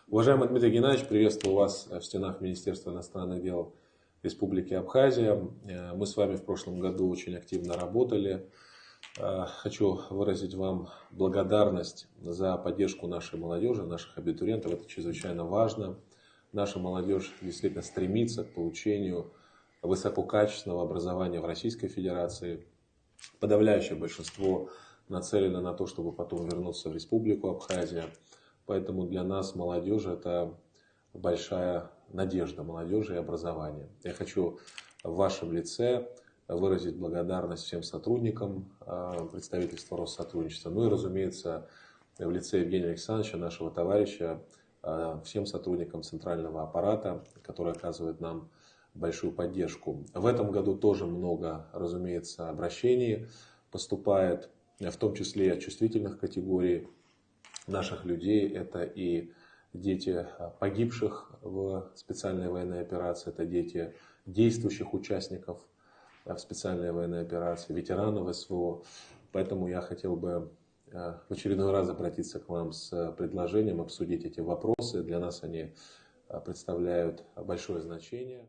Уважаемый Дмитрий Геннадьевич, приветствую вас в стенах Министерства иностранных дел Республики Абхазия. Мы с вами в прошлом году очень активно работали. Хочу выразить вам благодарность за поддержку нашей молодежи, наших абитуриентов. Это чрезвычайно важно. Наша молодежь действительно стремится к получению высококачественного образования в Российской Федерации. Подавляющее большинство нацелено на то, чтобы потом вернуться в Республику Абхазия. Поэтому для нас молодежь – это большая надежда молодежи и образования. Я хочу в вашем лице выразить благодарность всем сотрудникам представительства Россотрудничества. Ну и, разумеется, в лице Евгения Александровича, нашего товарища, всем сотрудникам центрального аппарата, которые оказывают нам большую поддержку. В этом году тоже много, разумеется, обращений поступает, в том числе и от чувствительных категорий наших людей. Это и дети погибших в специальной военной операции, это дети действующих участников в специальной военной операции, ветеранов СВО. Поэтому я хотел бы в очередной раз обратиться к вам с предложением обсудить эти вопросы. Для нас они представляют большое значение.